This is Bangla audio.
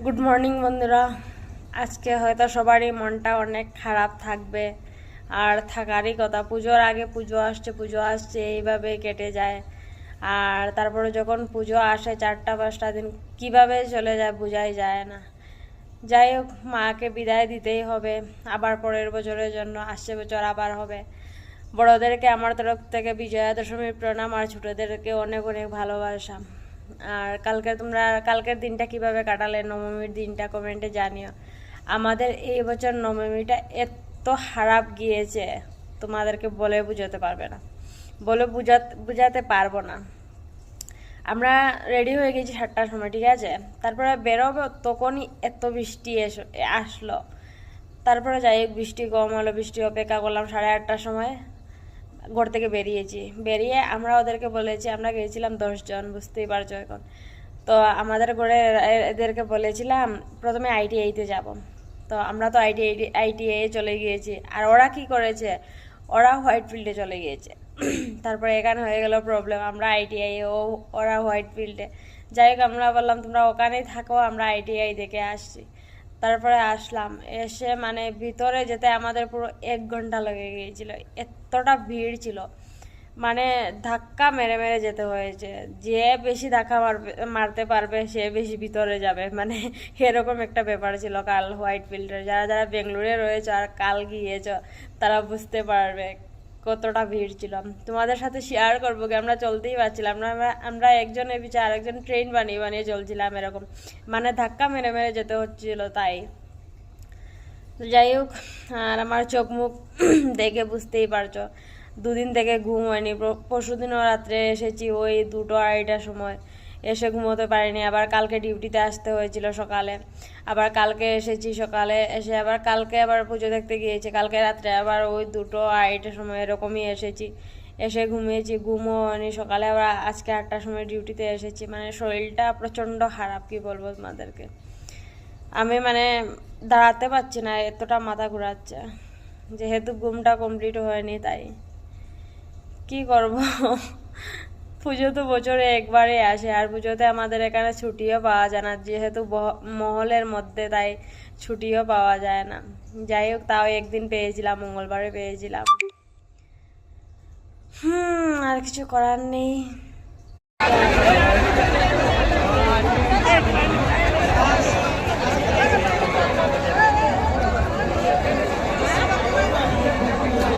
গুড মর্নিং বন্ধুরা। আজকে হয়তো সবারই মনটা অনেক খারাপ থাকবে, আর থাকারই কথা। পুজোর আগে পুজো আসছে এইভাবে কেটে যায়। আর তারপরে যখন পুজো আসে 4-5টা দিন কিভাবে চলে যায় বোঝাই যায় না। যাই হোক, মাকে বিদায় দিতেই হবে, আবার পরের বছরের জন্য। আসছে বছর আবার হবে। বড়োদেরকে আমার তরফ থেকে বিজয়া দশমীর প্রণাম, আর ছোটোদেরকে অনেক অনেক ভালোবাসা। আর কালকের দিনটা কিভাবে কাটালে, নবমীর দিনটা কমেন্টে জানিও। আমাদের এই বছর নবমীটা এত খারাপ গিয়েছে, তোমাদেরকে বলে বুঝাতে পারবে না, বলে বুঝাতে পারবো না। আমরা রেডি হয়ে গেছি 7টার সময়, ঠিক আছে। তারপরে বেরোবো, তখনই এত বৃষ্টি আসলো। তারপরে যাই হোক, বৃষ্টি কম হলো, বৃষ্টি অপেক্ষা করলাম। 8:30টার সময় ঘর থেকে বেরিয়ে আমরা ওদেরকে বলেছি, আমরা গিয়েছিলাম 10 জন, বুঝতেই পারছো এখন। তো আমাদের ঘরে এদেরকে বলেছিলাম প্রথমে আইটিআইতে যাব। তো আমরা তো আইটিআই চলে গিয়েছি, আর ওরা কি করেছে, ওরা হোয়াইট ফিল্ডে চলে গিয়েছে। তারপরে এখানে হয়ে গেল প্রবলেম, আমরা আইটিআই, ওরা হোয়াইট ফিল্ডে। যাই হোক, আমরা বললাম তোমরা ওখানেই থাকো, আমরা আইটিআই দেখে আসছি। তারপরে আসলাম, এসে মানে ভিতরে যেতে আমাদের পুরো 1 ঘন্টা লেগে গিয়েছিল, এতটা ভিড় ছিল। মানে ধাক্কা মেরে মেরে যেতে হয়েছে। যে বেশি ধাক্কা মারতে পারবে সে বেশি ভিতরে যাবে, মানে এরকম একটা ব্যাপার ছিল কাল হোয়াইট ফিল্ডে। যারা যারা বেঙ্গালুরুতে রয়েছে আর কাল গিয়েছ, তারা বুঝতে পারবে কতটা ভিড় ছিল। তোমাদের সাথে শেয়ার করবো কি, আমরা চলতেই পারছিলাম না। আমরা একজনের পিছনে আরেকজন ট্রেন বানিয়ে বানিয়ে চলছিলাম এরকম, মানে ধাক্কা মেরে মেরে যেতে হচ্ছিল। তাই যাই হোক, আর আমার চোখ মুখ দেখে বুঝতেই পারছো, দুদিন থেকে ঘুম হয়নি। পরশুদিনও রাত্রে এসেছি ওই 2-2:30টার সময়, এসে ঘুমোতে পারিনি। আবার কালকে ডিউটিতে আসতে হয়েছিল সকালে, আবার কালকে এসেছি সকালে, এসে আবার কালকে আবার পুজো দেখতে গিয়েছি। কালকে রাত্রে আবার ওই 2-2:30টার সময় এরকমই এসেছি, এসে ঘুমিয়েছি, ঘুমও হয়নি। সকালে আবার আজকে 8টার সময় ডিউটিতে এসেছি। মানে শরীরটা প্রচণ্ড খারাপ, কি বলবো তোমাদেরকে। আমি মানে দাঁড়াতে পারছি না, এতটা মাথা ঘোরাচ্ছে, যেহেতু ঘুমটা কমপ্লিট হয়নি। তাই কি করব। পুজো তো বছরে একবারে আসে, আর পুজোতে আমাদের এখানে ছুটিও পাওয়া যায় না, যেহেতু মহলের মধ্যে, তাই ছুটিও পাওয়া যায় না। যাই হোক, তাও একদিন পেয়েছিলাম, মঙ্গলবারে পেয়েছিলাম। আর কিছু করার নেই।